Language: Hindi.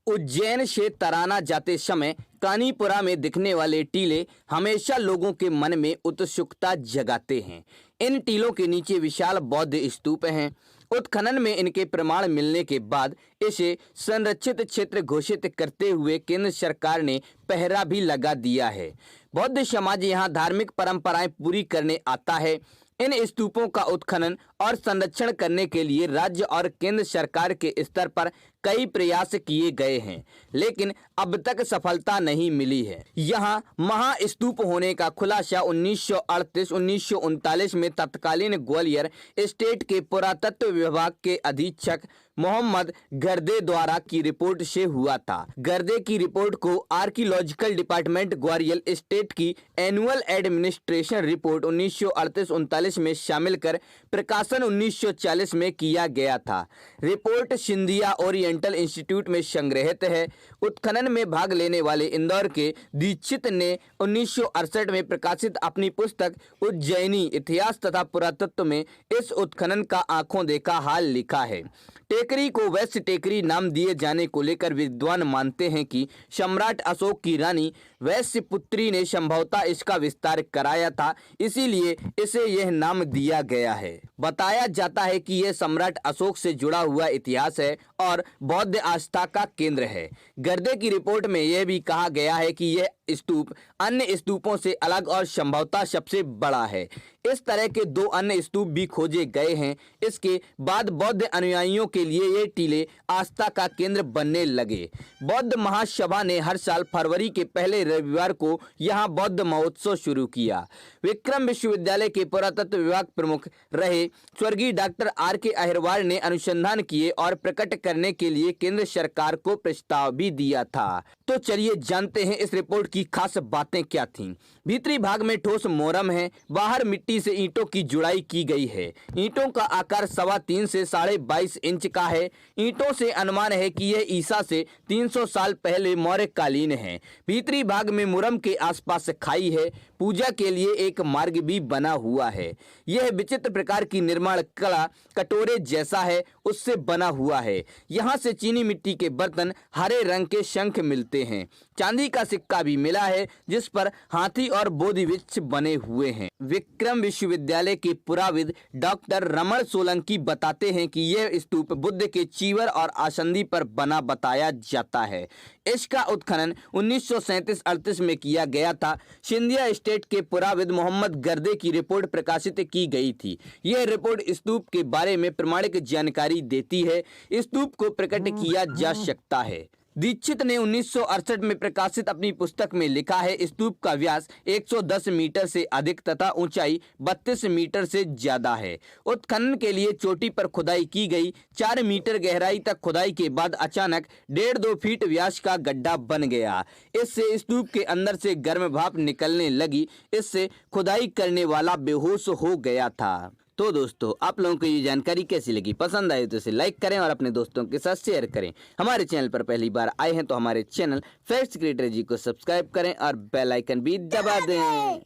उज्जैन से तराना जाते समय कानीपुरा में दिखने वाले टीले हमेशा लोगों के मन में उत्सुकता जगाते हैं। इन टीलों के नीचे विशाल बौद्ध स्तूप हैं। उत्खनन में इनके प्रमाण मिलने के बाद इसे संरक्षित क्षेत्र घोषित करते हुए केंद्र सरकार ने पहरा भी लगा दिया है। बौद्ध समाज यहाँ धार्मिक परंपराएं पूरी करने आता है। इन स्तूपों का उत्खनन और संरक्षण करने के लिए राज्य और केंद्र सरकार के स्तर पर कई प्रयास किए गए हैं, लेकिन अब तक सफलता नहीं मिली है। यहाँ महास्तूप होने का खुलासा 1938-1939 में तत्कालीन ग्वालियर स्टेट के पुरातत्व विभाग के अधीक्षक मोहम्मद गर्दे द्वारा की रिपोर्ट से हुआ था। गर्दे की रिपोर्ट को आर्कियोलॉजिकल डिपार्टमेंट ग्वालियर स्टेट की एनुअल एडमिनिस्ट्रेशन रिपोर्ट 1938-39 में शामिल कर प्रकाशन 1940 में किया गया था। रिपोर्ट सिंधिया ओरिएंटल इंस्टीट्यूट में संग्रहित है। उत्खनन में भाग लेने वाले इंदौर के दीक्षित ने 1968 में प्रकाशित अपनी पुस्तक उज्जैनी इतिहास तथा पुरातत्व में इस उत्खनन का आंखों देखा हाल लिखा है। टेकरी को वैश्य टेकरी नाम दिए जाने को लेकर विद्वान मानते हैं कि सम्राट अशोक की रानी वैश्य पुत्री ने संभवतः इसका विस्तार कराया था, इसीलिए इसे यह नाम दिया गया है। बताया जाता है कि यह सम्राट अशोक से जुड़ा हुआ इतिहास है और बौद्ध आस्था का केंद्र है। गर्दे की रिपोर्ट में यह भी कहा गया है कि यह स्तूप अन्य स्तूपों से अलग और संभवतः सबसे बड़ा है। इस तरह के 2 अन्य स्तूप भी खोजे गए हैं। इसके बाद बौद्ध अनुयायियों के लिए ये टीले आस्था का केंद्र बनने लगे। बौद्ध महासभा ने हर साल फरवरी के पहले रविवार को यहाँ बौद्ध महोत्सव शुरू किया। विक्रम विश्वविद्यालय के पुरातत्व विभाग प्रमुख रहे स्वर्गीय डॉक्टर R.K. अहिरवार ने अनुसंधान किए और प्रकट करने के लिए केंद्र सरकार को प्रस्ताव भी दिया था। तो चलिए जानते हैं इस रिपोर्ट की खास बातें क्या थीं। भीतरी भाग में ठोस मोरम है। बाहर मिट्टी से ईंटों की जुड़ाई की गई है। ईंटों का आकार 3.25 से 22.5 इंच का है। ईंटों से अनुमान है कि यह ईसा से 300 साल पहले मौर्यकालीन है। भीतरी भाग में मुरम के आसपास खाई है। पूजा के लिए एक मार्ग भी बना हुआ है। यह विचित्र प्रकार की निर्माण कला कटोरे जैसा है, उससे बना हुआ है। यहाँ से चीनी मिट्टी के बर्तन, हरे रंग के शंख मिलते हैं। चांदी का सिक्का भी मिला है जिस पर हाथी और बोधि वृक्ष बने हुए हैं। विक्रम विश्वविद्यालय के पुराविद डॉक्टर रमण सोलंकी बताते हैं कि यह स्तूप बुद्ध के चीवर और आसंदी पर बना बताया जाता है। इसका उत्खनन 1937-38 में किया गया था। सिंधिया स्टेट के पुराविद मोहम्मद गर्दे की रिपोर्ट प्रकाशित की गई थी। यह रिपोर्ट स्तूप के बारे में प्रमाणिक जानकारी देती है। स्तूप को प्रकट किया जा सकता है। दीक्षित ने 1968 में प्रकाशित अपनी पुस्तक में लिखा है, स्तूप का व्यास 110 मीटर से अधिक तथा ऊंचाई 32 मीटर से ज्यादा है। उत्खनन के लिए चोटी पर खुदाई की गई। 4 मीटर गहराई तक खुदाई के बाद अचानक 1.5-2 फीट व्यास का गड्ढा बन गया। इससे स्तूप के अंदर से गर्म भाप निकलने लगी। इससे खुदाई करने वाला बेहोश हो गया था। तो दोस्तों, आप लोगों को ये जानकारी कैसी लगी? पसंद आई तो इसे लाइक करें और अपने दोस्तों के साथ शेयर करें। हमारे चैनल पर पहली बार आए हैं तो हमारे चैनल फैक्ट्स क्रिएटर जी को सब्सक्राइब करें और बेल आइकन भी दबा दें।